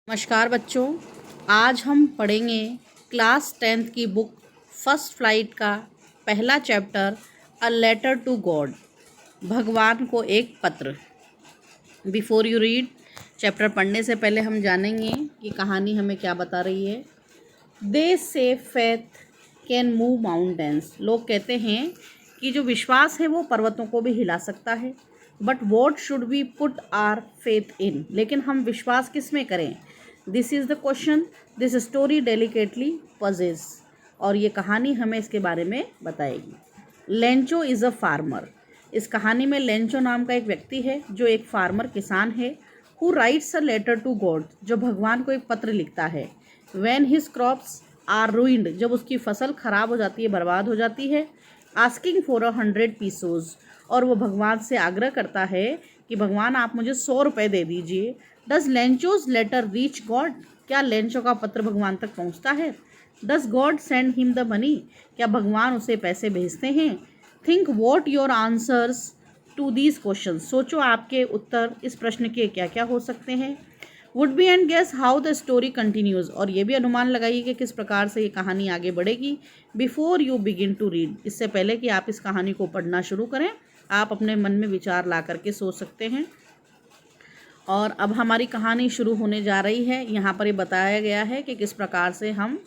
नमस्कार बच्चों, आज हम पढ़ेंगे क्लास 10th की बुक फर्स्ट फ्लाइट का पहला chapter a letter to God, भगवान को एक पत्र। बिफोर यू रीड चैप्टर पढ़ने से पहले हम जानेंगे कि कहानी हमें क्या बता रही है। दे से फेथ कैन मूव माउंटेन्स। लोग कहते हैं कि जो विश्वास है वो पर्वतों को भी हिला सकता है। But what should we put our faith in. लेकिन हम विश्वास किस में करें? This is the question this story delicately poses. और ये कहानी हमें इसके बारे में बताएगी। Lencho is a farmer. इस कहानी में लेंचो नाम का एक व्यक्ति है जो एक फार्मर किसान है। Who writes a letter to God, जो भगवान को एक पत्र लिखता है। When his crops are ruined, जब उसकी फसल खराब हो जाती है, बर्बाद हो जाती है। आस्किंग फॉर 100 पीसोज, और वो भगवान से आग्रह करता है कि भगवान आप मुझे 100 रुपये दे दीजिए। Does Lencho's letter reach God, क्या लेंचो का पत्र भगवान तक पहुंचता है? Does God send him the money, क्या भगवान उसे पैसे भेजते हैं? Think what your answers to these question, सोचो आपके उत्तर इस प्रश्न के क्या क्या हो सकते हैं। Would be and guess how the story continues, और ये भी अनुमान लगाइए कि किस प्रकार से ये कहानी आगे बढ़ेगी। Before you begin to read, इससे पहले कि आप इस कहानी को पढ़ना शुरू करें, आप अपने मन में विचार ला करके सोच सकते हैं। और अब हमारी कहानी शुरू होने जा रही है। यहाँ पर ये बताया गया है कि किस प्रकार से हम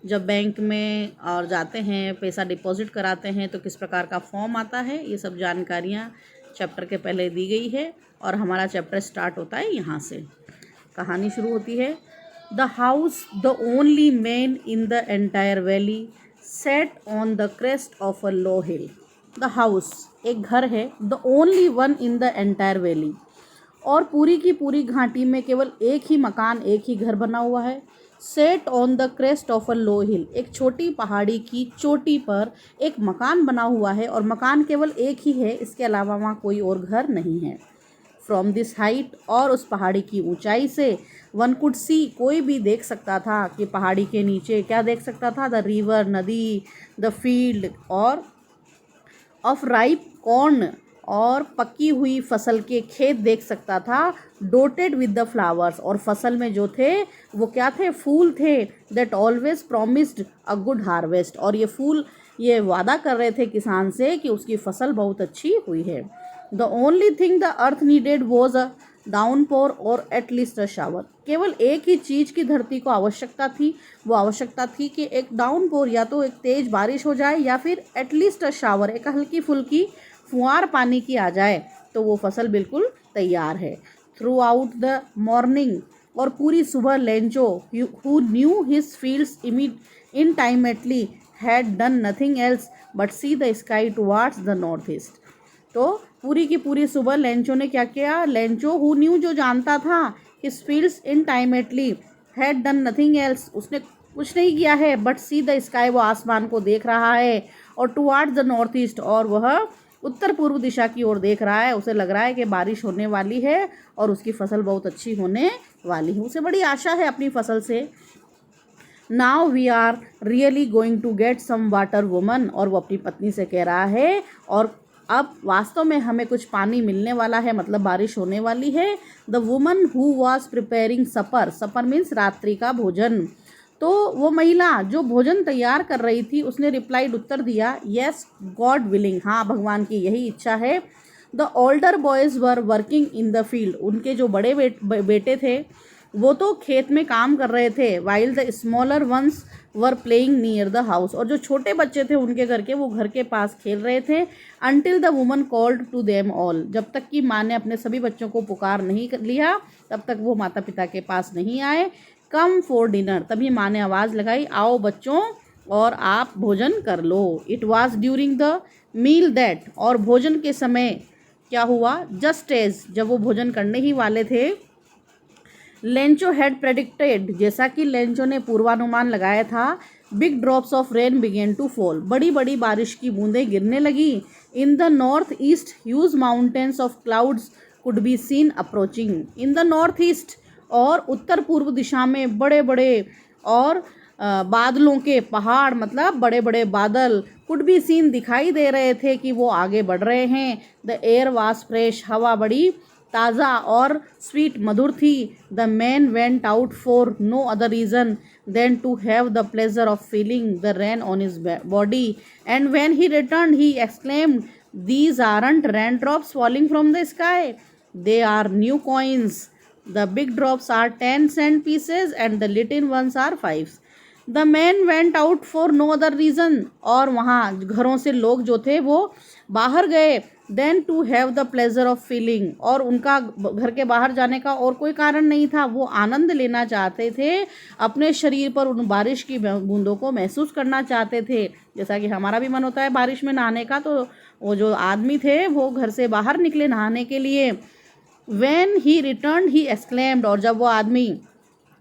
जब बैंक में और जाते हैं, पैसा डिपॉजिट कराते हैं, तो किस प्रकार का फॉर्म आता है। ये सब जानकारियाँ चैप्टर के पहले दी गई है और हमारा चैप्टर स्टार्ट होता है यहाँ से। कहानी शुरू होती है। The house the only man in the entire valley set on the crest of a low hill. The house एक घर है, the only one in the entire valley, और पूरी की पूरी घाटी में केवल एक ही मकान, एक ही घर बना हुआ है। Set on the crest of a low hill, एक छोटी पहाड़ी की चोटी पर एक मकान बना हुआ है, और मकान केवल एक ही है, इसके अलावा वहाँ कोई और घर नहीं है। फ्रॉम दिस हाइट, और उस पहाड़ी की ऊंचाई से, वन कुड सी, कोई भी देख सकता था कि पहाड़ी के नीचे क्या देख सकता था? द रिवर, नदी, द फील्ड और ऑफ राइप कॉर्न, और पकी हुई फसल के खेत देख सकता था। डोटेड विद द फ्लावर्स, और फसल में जो थे वो क्या थे? फूल थे। That always promised a good harvest, और ये फूल ये वादा कर रहे थे किसान से कि उसकी फसल बहुत अच्छी हुई है। The only thing the earth needed was a downpour और एटलीस्ट अ शावर, केवल एक ही चीज़ की धरती को आवश्यकता थी, वो आवश्यकता थी कि एक डाउनपोर, या तो एक तेज बारिश हो जाए, या फिर एटलीस्ट अ शावर, एक हल्की फुल्की फुहार पानी की आ जाए, तो वो फसल बिल्कुल तैयार है। थ्रू आउट द मॉर्निंग, और पूरी सुबह Lencho, who knew his fields intimately, had done nothing else but see the sky towards the north east. तो पूरी की पूरी सुबह लेंचो ने क्या किया? लेंचो हु न्यू, जो जानता था, his fields intimately, had done nothing else, उसने कुछ नहीं किया है, बट सी द स्काई, वो आसमान को देख रहा है, और टुवार्ड्स द नॉर्थ ईस्ट, और वह उत्तर पूर्व दिशा की ओर देख रहा है। उसे लग रहा है कि बारिश होने वाली है और उसकी फसल बहुत अच्छी होने वाली है, उसे बड़ी आशा है अपनी फसल से। Now we are really going to get some water woman, और वो अपनी पत्नी से कह रहा है, और अब वास्तव में हमें कुछ पानी मिलने वाला है, मतलब बारिश होने वाली है। The woman who was preparing supper, supper means रात्रि का भोजन, तो वो महिला जो भोजन तैयार कर रही थी, उसने रिप्लाइड, उत्तर दिया, येस गॉड विलिंग, हाँ भगवान की यही इच्छा है। The older boys were working in the field, उनके जो बड़े बेटे थे वो तो खेत में काम कर रहे थे। While the smaller ones were playing near the house, और जो छोटे बच्चे थे उनके घर के, वो घर के पास खेल रहे थे। Until the woman called to them all, जब तक कि माँ ने अपने सभी बच्चों को पुकार नहीं लिया, तब तक वो माता पिता के पास नहीं आए। कम फॉर डिनर, तभी माँ ने आवाज़ लगाई, आओ बच्चों और आप भोजन कर लो। It was during the meal that, और भोजन के समय क्या हुआ? जस्ट एज, जब वो भोजन करने ही वाले थे, लेंचो हैड प्रेडिक्टेड, जैसा कि लेंचो ने पूर्वानुमान लगाया था, big drops of rain began to fall, बड़ी बड़ी बारिश की बूंदें गिरने लगी। In the north east huge mountains of clouds could be seen approaching, in the north east, और उत्तर पूर्व दिशा में बड़े बड़े और बादलों के पहाड़, मतलब बड़े बड़े बादल, कुड बी सीन, दिखाई दे रहे थे कि वो आगे बढ़ रहे हैं। द एयर वाज फ्रेश, हवा बड़ी ताज़ा और स्वीट मधुर थी। The man went out for no other reason than to have the pleasure of feeling the rain on his body, and when he return he exclaimed, these aren't raindrops falling from the sky, they are new coins. The big drops are 10-cent pieces and the little ones are 5s. The man went out for no other reason. और वहाँ घरों से लोग जो थे वो बाहर गए, then to have the pleasure of feeling, और उनका घर के बाहर जाने का और कोई कारण नहीं था, वो आनंद लेना चाहते थे, अपने शरीर पर उन बारिश की बूंदों को महसूस करना चाहते थे। जैसा कि हमारा भी मन होता है बारिश में नहाने का, तो वो जो आदमी थे वो घर से बाहर निकले नहाने के लिए। When he returned he exclaimed, और जब वो आदमी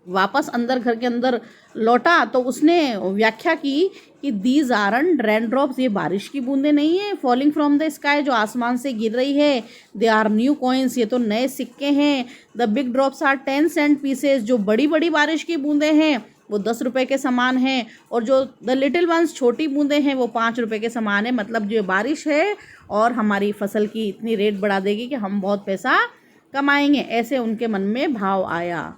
वापस अंदर घर के अंदर लौटा तो उसने व्याख्या की कि दीज आरंट रेनड्रॉप्स, ये बारिश की बूंदें नहीं है, फॉलिंग फ्रॉम द स्काई, जो आसमान से गिर रही है, दे आर न्यू कॉइन्स, ये तो नए सिक्के हैं, the big drops are 10-cent pieces, जो बड़ी बड़ी बारिश की बूंदें हैं वो 10 रुपये के समान हैं, और जो द लिटिल वंस, छोटी बूंदें हैं, वो 5 रुपये के समान है। मतलब जो बारिश है और हमारी फसल की इतनी रेट बढ़ा देगी कि हम बहुत पैसा कमाएंगे, ऐसे उनके मन में भाव आया।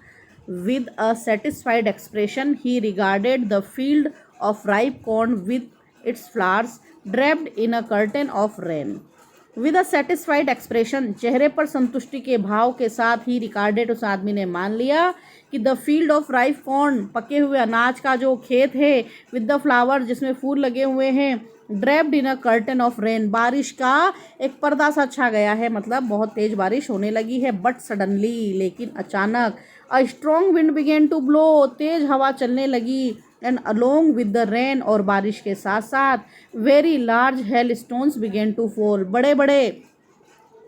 With a satisfied expression he regarded the field of ripe corn with its flowers draped in a curtain of rain. With a satisfied expression, चेहरे पर संतुष्टि के भाव के साथ ही regarded, उस आदमी ने मान लिया कि the field of ripe corn, पके हुए अनाज का जो खेत है, with the flower, जिसमें फूल लगे हुए हैं, draped in a curtain of rain, बारिश का एक पर्दा सा छा गया है, मतलब बहुत तेज बारिश होने लगी है। बट सडनली, लेकिन अचानक, a strong wind began to blow, तेज हवा चलने लगी, and along with the rain, और बारिश के साथ साथ very large hail stones began to fall, बड़े बड़े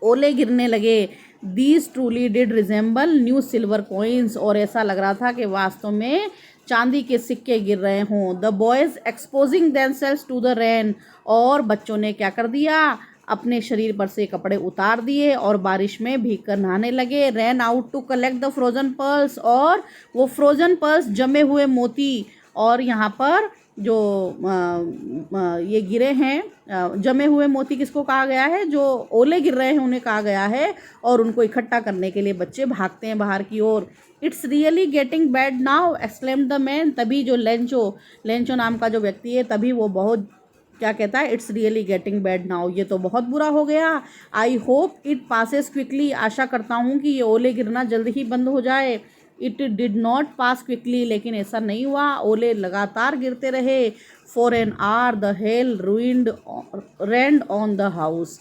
ओले गिरने लगे। These truly did resemble new silver coins, और ऐसा लग रहा था कि वास्तव में चांदी के सिक्के गिर रहे हों। The boys exposing themselves to the rain, और बच्चों ने क्या कर दिया, अपने शरीर पर से कपड़े उतार दिए और बारिश में भीग कर नहाने लगे। Ran out to collect the frozen pearls, और वो फ्रोजन पर्ल्स, जमे हुए मोती, और यहाँ पर जो ये गिरे हैं जमे हुए मोती किसको कहा गया है, जो ओले गिर रहे हैं उन्हें कहा गया है, और उनको इकट्ठा करने के लिए बच्चे भागते हैं बाहर की ओर। It's really getting bad now exclaimed the man, तभी जो लेंचो नाम का जो व्यक्ति है, तभी वो बहुत क्या कहता है, it's really getting bad now, ये तो बहुत बुरा हो गया। I hope it passes quickly, आशा करता हूँ कि ये ओले गिरना जल्द ही बंद हो जाए। It did not pass quickly, लेकिन ऐसा नहीं हुआ, ओले लगातार गिरते रहे। For an hour the hail ruined rained on the house,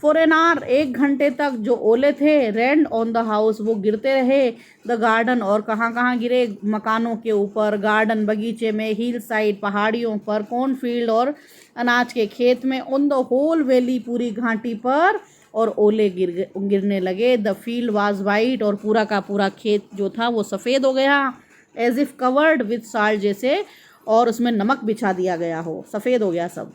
for an hour, 1 घंटे तक जो ओले थे, रेंड ऑन द हाउस, वो गिरते रहे। द गार्डन, और कहाँ कहाँ गिरे, मकानों के ऊपर, गार्डन बगीचे में, हिल साइड पहाड़ियों पर, कॉर्नफील्ड और अनाज के खेत में, ऑन द होल वैली, पूरी घाटी पर, और ओले गिरने लगे। द फील्ड वाज वाइट, और पूरा का पूरा खेत जो था वो सफ़ेद हो गया, as if covered with salt, जैसे और उसमें नमक बिछा दिया गया हो, सफ़ेद हो गया सब।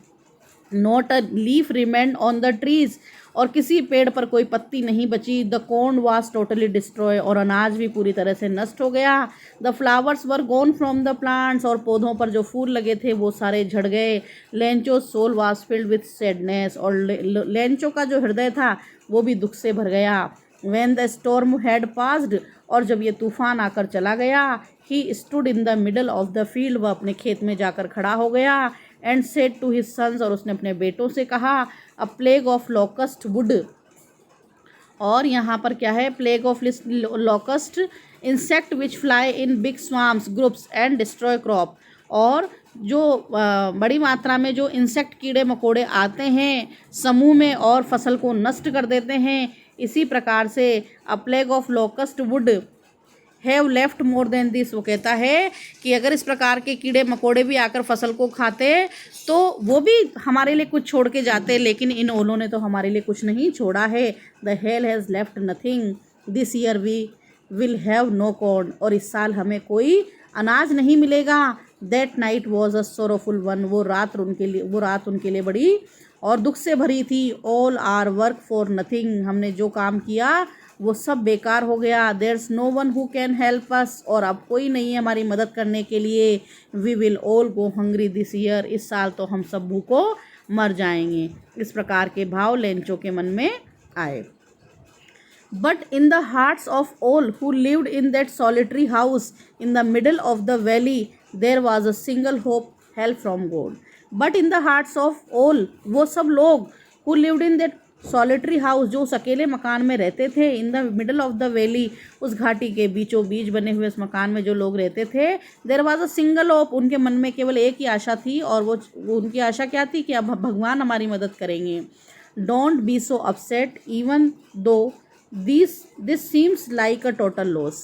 Not a leaf remained on the trees, और किसी पेड़ पर कोई पत्ती नहीं बची। The corn was totally destroy, और अनाज भी पूरी तरह से नष्ट हो गया। The flowers were gone from the plants, और पौधों पर जो फूल लगे थे वो सारे झड़ गए। Lencho soul was filled with sadness, और लेंचो का जो हृदय था वो भी दुख से भर गया। When the storm had passed, और जब ये तूफान आकर चला गया, he stood in the middle of the field, वह अपने खेत में जाकर खड़ा हो गया। And said to his sons, और उसने अपने बेटों से कहा, a plague of locust would, और यहाँ पर क्या है, plague of locust, insect which fly in big swarms groups and destroy crop, और जो बड़ी मात्रा में जो इंसेक्ट कीड़े मकोड़े आते हैं समूह में और फसल को नष्ट कर देते हैं, इसी प्रकार से अ plague of locust would have left more than this, वो कहता है कि अगर इस प्रकार के कीड़े मकोड़े भी आकर फसल को खाते तो वो भी हमारे लिए कुछ छोड़ के जाते, लेकिन इन ओलों ने तो हमारे लिए कुछ नहीं छोड़ा है। The hail has left nothing, this year we will have no corn, और इस साल हमें कोई अनाज नहीं मिलेगा। That night was a sorrowful one, वो रात उनके लिए बड़ी और दुख से भरी थी। All our work for nothing, हमने जो काम किया वो सब बेकार हो गया। There's no one who can help us, और अब कोई नहीं है हमारी मदद करने के लिए। We will all go hungry this year, इस साल तो हम सब भूखों मर जाएंगे। इस प्रकार के भाव लेंचो के मन में आए। But in the hearts of all who lived in that solitary house in the middle of the valley, there was a single hope, help from God. But in the hearts of all, वो सब लोग who lived in that solitary house, जो उस अकेले मकान में रहते थे, in the middle of the valley, उस घाटी के बीचों बीच बने हुए उस मकान में जो लोग रहते थे, there was a single hope, उनके मन में केवल एक ही आशा थी, और वो उनकी आशा क्या थी कि अब भगवान हमारी मदद करेंगे. Don't be so upset even though this seems like a total loss.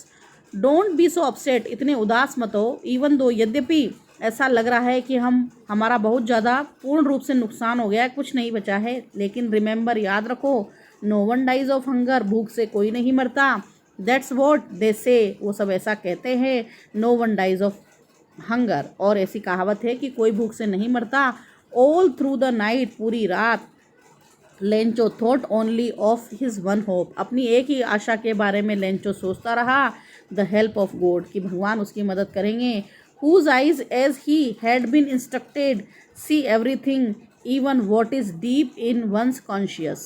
Don't be so upset, इतने उदास मत हो. even though, यद्यपि ऐसा लग रहा है कि हमारा बहुत ज़्यादा पूर्ण रूप से नुकसान हो गया है, कुछ नहीं बचा है, लेकिन रिमेंबर, याद रखो, no one dies of hunger, भूख से कोई नहीं मरता. दैट्स वॉट दे से, वो सब ऐसा कहते हैं. No one dies of hunger, और ऐसी कहावत है कि कोई भूख से नहीं मरता. ऑल थ्रू द नाइट, पूरी रात, Lencho thought only of his one hope, अपनी एक ही आशा के बारे में लेंचो सोचता रहा, द हेल्प ऑफ गॉड, कि भगवान उसकी मदद करेंगे. Whose eyes as he had been instructed see everything even what is deep in one's conscious.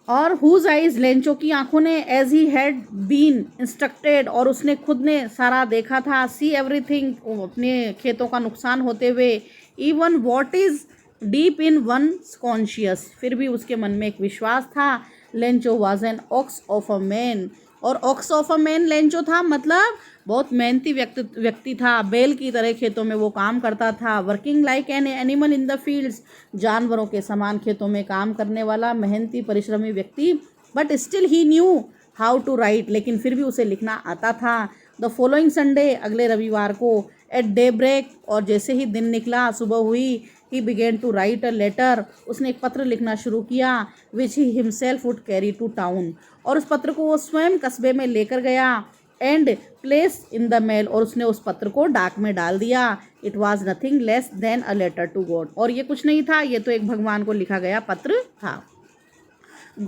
और हुज आइज, लेंचो की आंखों ने, as he had been instructed, और उसने खुद ने सारा देखा था, सी एवरीथिंग, अपने खेतों का नुकसान होते हुए, even what is deep in one's conscious, फिर भी उसके मन में एक विश्वास था. Lencho was an ox of a man, और ox of a man Lencho था, मतलब बहुत मेहनती व्यक्ति था, बैल की तरह खेतों में वो काम करता था. Working like an animal in the fields, जानवरों के समान खेतों में काम करने वाला मेहनती परिश्रमी व्यक्ति. But still he knew how to write, लेकिन फिर भी उसे लिखना आता था. द फॉलोइंग संडे, अगले रविवार को, एट डे ब्रेक, और जैसे ही दिन निकला, सुबह हुई, he began to write a letter, उसने एक पत्र लिखना शुरू किया, which he himself would carry to town, और उस पत्र को वो स्वयं कस्बे में लेकर गया. and place in the mail, और उसने उस पत्र को डाक में डाल दिया. it was nothing less than a letter to God, और ये कुछ नहीं था, ये तो एक भगवान को लिखा गया पत्र था.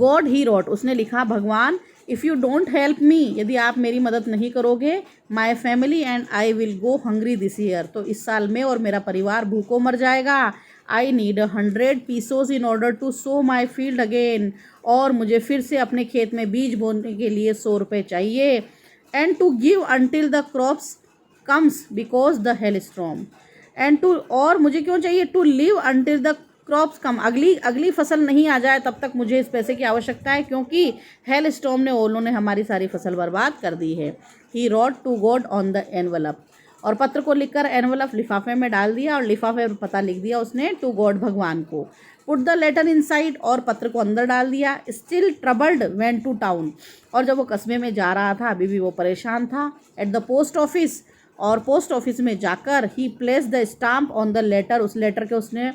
God he wrote, उसने लिखा, भगवान, if you don't help me, यदि आप मेरी मदद नहीं करोगे, my family and I will go hungry this year, तो इस साल में और मेरा परिवार भूखों मर जाएगा. I need 100 pesos in order to sow my field again, और मुझे फिर से अपने खेत में बीज बोने के लिए 100 रुपये चाहिए. And to give until the crops comes because the hail storm, and to, और मुझे क्यों चाहिए, to live until the crops come, अगली फसल नहीं आ जाए तब तक मुझे इस पैसे की आवश्यकता है, क्योंकि हेल स्टॉर्म ने, ओलों ने हमारी सारी फसल बर्बाद कर दी है. He wrote to God on the envelope, और पत्र को लिखकर एनवलप लिफाफे में डाल दिया, और लिफाफे पर पता लिख दिया उसने, टू गॉड, भगवान को. पुट द लेटर इनसाइड, और पत्र को अंदर डाल दिया. Still troubled went to town, और जब वो कस्बे में जा रहा था, अभी भी वो परेशान था. एट द पोस्ट ऑफिस, और पोस्ट ऑफिस में जाकर, he place the stamp on the letter, उस लेटर के उसने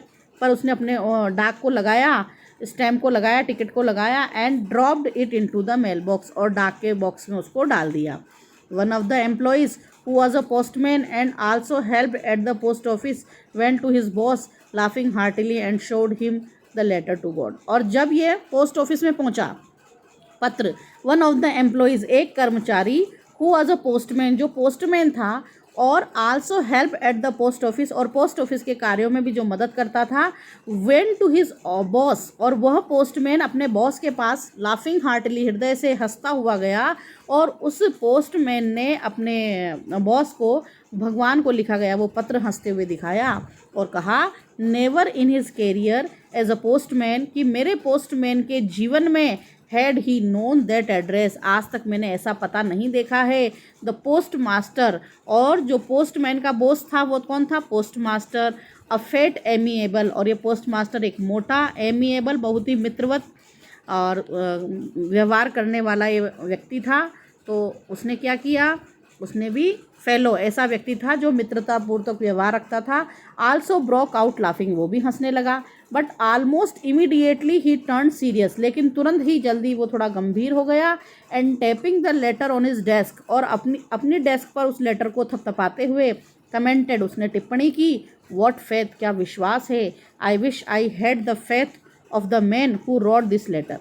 अपने डाक को लगाया, स्टैम्प को लगाया, टिकट को लगाया. And dropped it into the mail box, और डाक के बॉक्स में उसको डाल दिया. One of the employees who was a postman and also helped at the post office went to his boss laughing heartily and showed him the letter to God. और जब ये पोस्ट ऑफिस में पहुंचा पत्र, वन ऑफ द एम्प्लॉइज, एक कर्मचारी, who was a postman, जो postman था, और also help at the post office, और पोस्ट ऑफिस के कार्यों में भी जो मदद करता था, वेंट टू हिज बॉस, और वह पोस्टमैन अपने बॉस के पास लाफिंग हार्टली, हृदय से हंसता हुआ गया. और उस पोस्टमैन ने अपने बॉस को, भगवान को लिखा गया वो पत्र हंसते हुए दिखाया, और कहा, never in his career as a postman, कि मेरे पोस्टमैन के जीवन में, had he known that address, आज तक मैंने ऐसा पता नहीं देखा है. द पोस्ट मास्टर, और जो पोस्टमैन का बॉस था वो कौन था, पोस्ट मास्टर. अ फेट एमिएबल, और ये पोस्ट मास्टर एक मोटा, एमिएबल बहुत ही मित्रवत और व्यवहार करने वाला ये व्यक्ति था. तो उसने क्या किया, उसने भी फेलो, ऐसा व्यक्ति था जो मित्रतापूर्वक व्यवहार रखता था. आल्सो ब्रोक आउट लाफिंग, वो भी हंसने लगा. But almost immediately he turn serious, लेकिन तुरंत ही जल्दी वो थोड़ा गंभीर हो गया. And tapping the later on his desk, और अपनी डेस्क पर उस लेटर को थपथपाते हुए, कमेंटेड, उसने टिप्पणी की, व्हाट फेथ, क्या विश्वास है. I wish I had the faith of the man who wrote this letter,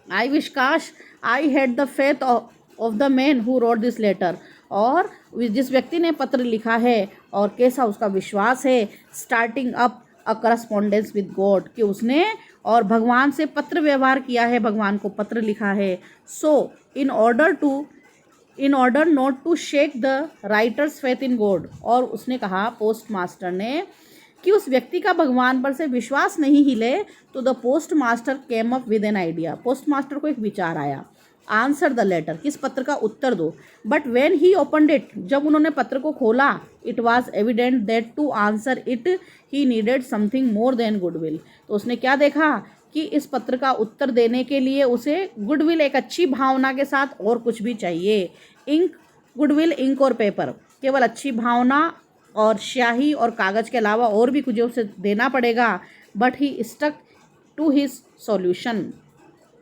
I wish, काश, I had the faith of the man who wrote this letter, और जिस व्यक्ति ने पत्र लिखा है, और कैसा उसका विश्वास है. Starting up a correspondence with God, कि उसने और भगवान से पत्र व्यवहार किया है, भगवान को पत्र लिखा है. So in order not to shake the writer's faith in God, और उसने कहा पोस्ट मास्टर ने कि उस व्यक्ति का भगवान पर से विश्वास नहीं हिले, तो the post master came up with an idea, post master को एक विचार आया. आंसर द लेटर, किस पत्र का उत्तर दो. But when he opened it, जब उन्होंने पत्र को खोला, it was evident that to answer it he needed something more than goodwill. तो उसने क्या देखा कि इस पत्र का उत्तर देने के लिए उसे गुडविल, एक अच्छी भावना के साथ और कुछ भी चाहिए. इंक, गुडविल, इंक और पेपर, केवल अच्छी भावना और स्याही और कागज़ के अलावा और भी कुछ उसे देना पड़ेगा. But he stuck to his solution,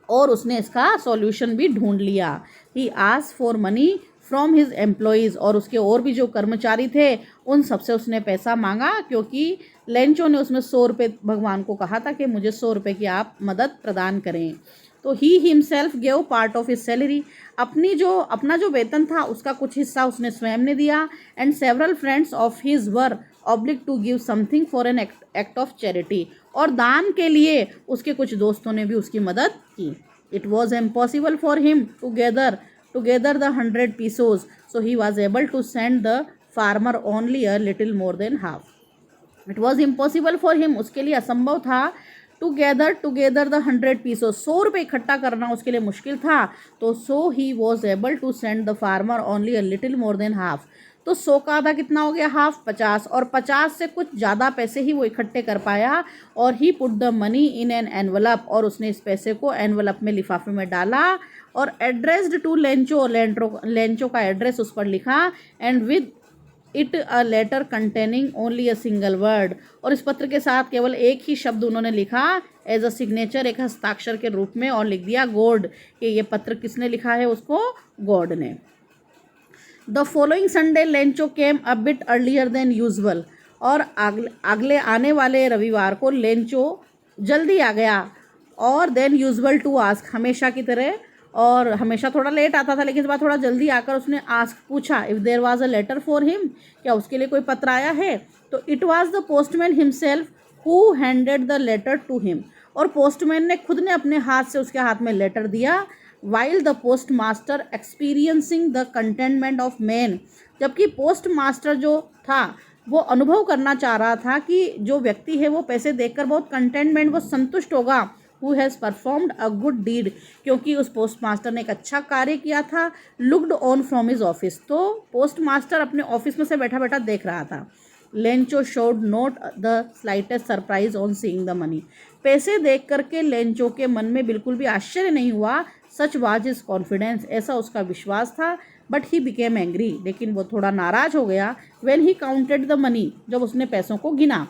और उसने इसका सॉल्यूशन भी ढूंढ लिया. He asked for money from his employees, और उसके और भी जो कर्मचारी थे उन सबसे उसने पैसा मांगा, क्योंकि लेंचो ने उसमें 100 रुपये भगवान को कहा था कि मुझे 100 रुपये की आप मदद प्रदान करें. तो he himself gave part of his salary, अपना जो वेतन था उसका कुछ हिस्सा उसने स्वयं ने दिया. And several friends of his were oblige to give something for an act of charity, और दान के लिए उसके कुछ दोस्तों ने भी उसकी मदद की. It was impossible for him to gather the 100 pesos, so he was able to send the farmer only a little more than half. It was impossible for him, उसके लिए असंभव था, टू गैदर द 100 pesos, 100 रुपये इकट्ठा करना उसके लिए मुश्किल था. तो so he was able to send the farmer only a little more than half. तो 100 का आधा कितना हो गया, हाफ, 50, और 50 से कुछ ज़्यादा पैसे ही वो इकट्ठे कर पाया. और he put the money in an envelope, और उसने इस पैसे को एनवलप में, लिफाफे में डाला, और एड्रेस्ड टू लेंचो का एड्रेस उस पर लिखा. And with it a letter containing only a single word, और इस पत्र के साथ केवल एक ही शब्द उन्होंने लिखा एज अ सिग्नेचर, एक हस्ताक्षर के रूप में, और लिख दिया गॉड, कि ये पत्र किसने लिखा है, उसको गॉड ने. The following Sunday Lencho came a bit earlier than usual, और अगले आने वाले रविवार को लेंचो जल्दी आ गया. और देन यूजुअल टू आस्क, हमेशा की तरह, और हमेशा थोड़ा लेट आता था लेकिन इस बार थोड़ा जल्दी आकर उसने आस्क, पूछा, if there was a letter for him, क्या उसके लिए कोई पत्र आया है. तो it was the postman himself who handed the letter to him, और पोस्टमैन ने खुद ने अपने हाथ से उसके हाथ में लेटर दिया. While the post master experiencing the containment of man, जबकि पोस्ट मास्टर जो था वो अनुभव करना चाह रहा था कि जो व्यक्ति है वो पैसे देखकर बहुत कंटेनमेंट, वो संतुष्ट होगा. Who has performed a good deed, क्योंकि उस पोस्ट मास्टर ने एक अच्छा कार्य किया था. Looked on from his office, तो पोस्ट मास्टर अपने ऑफिस में से बैठा बैठा देख रहा था. Lencho showed not the slightest surprise on seeing the money, पैसे देख करके लेंचो के मन में बिल्कुल भी आश्चर्य नहीं हुआ. सच वाज हिज कॉन्फिडेंस, ऐसा उसका विश्वास था. बट ही बिकेम एंग्री, लेकिन वो थोड़ा नाराज हो गया. When he counted the money, जब उसने पैसों को गिना.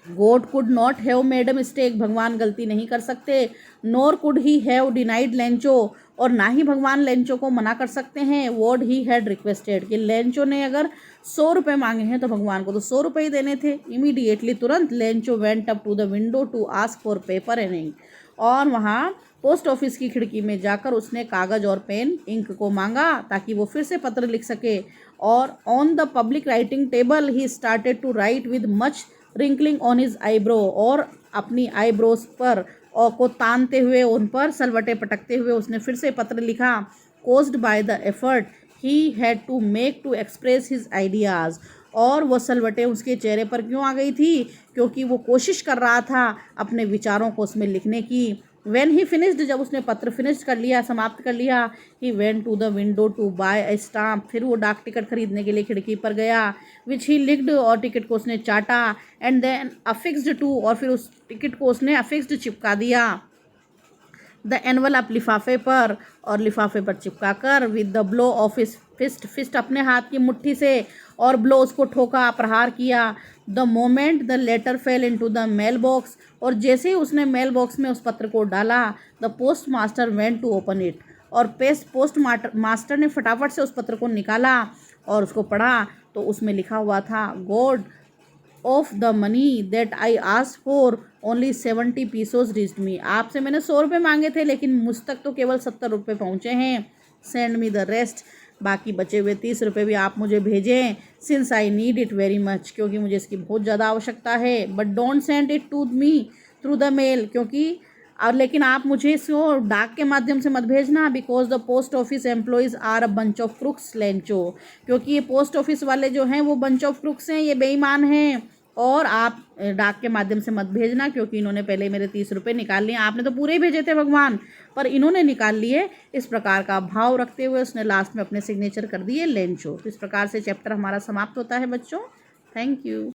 God could not have made a mistake, भगवान गलती नहीं कर सकते. Nor could he have denied Lencho, और ना ही भगवान लेंचो को मना कर सकते हैं. वॉट ही हैड रिक्वेस्टेड, कि लेंचो ने अगर 100 रुपये मांगे हैं तो भगवान को तो 100 रुपये ही देने थे. इमीडिएटली, तुरंत, Lencho went up to the window to ask for paper and ink, और वहाँ पोस्ट ऑफिस की खिड़की में जाकर उसने कागज़ और पेन, इंक को मांगा ताकि वो फिर से पत्र लिख सके. और on the public writing table he started to write with much wrinkling on his eyebrow, और अपनी आईब्रोज पर और को तानते हुए, उन पर सलवटे पटकते हुए उसने फिर से पत्र लिखा. Caused by the effort he had to make to express his ideas, और वो सलवटें उसके चेहरे पर क्यों आ गई थी, क्योंकि वो कोशिश कर रहा था अपने विचारों को उसमें लिखने की. व्हेन ही फिनिश्ड, जब उसने पत्र फिनिश कर लिया, समाप्त कर लिया, he went to the window to buy a stamp, फिर वो डाक टिकट खरीदने के लिए खिड़की पर गया. विच ही लिक्ड, और टिकट को उसने चाटा. एंड देन अफिक्स्ड टू, और फिर उस टिकट को उसने अफिक्स्ड चिपका दिया. द एनवलप, लिफाफे पर, और लिफाफे पर चिपका कर. With the blow of his fist, fist अपने हाथ की मुट्ठी से, और ब्लो उसको ठोका, प्रहार किया. The moment the letter fell into the mail box, और जैसे ही उसने मेल बॉक्स में उस पत्र को डाला, the post master went to open it, और पोस्ट मास्टर ने फटाफट से उस पत्र को निकाला और उसको पढ़ा. तो उसमें लिखा हुआ था, god of the money that I asked for only 70 pesos reached me, आपसे मैंने 100 रुपये मांगे थे लेकिन मुझ तक तो केवल 70 रुपये पहुँचे हैं. सेंड मी द रेस्ट, बाकी बचे हुए 30 रुपये भी आप मुझे भेजें, since I need it very much, क्योंकि मुझे इसकी बहुत ज़्यादा आवश्यकता है। But don't send it to me through the mail, क्योंकि और लेकिन आप मुझे इसको डाक के माध्यम से मत भेजना, because the post office employees are a bunch of crooks Lencho, क्योंकि ये पोस्ट ऑफिस वाले जो हैं वो बंच ऑफ क्रुक्स हैं, ये बेईमान हैं। और आप डाक के माध्यम से मत भेजना, क्योंकि इन्होंने पहले मेरे 30 रुपये निकाल लिए। आपने तो पूरे ही भेजे थे भगवान, पर इन्होंने निकाल लिए। इस प्रकार का भाव रखते हुए उसने लास्ट में अपने सिग्नेचर कर दिए लेंचो। तो इस प्रकार से चैप्टर हमारा समाप्त होता है बच्चों। Thank you.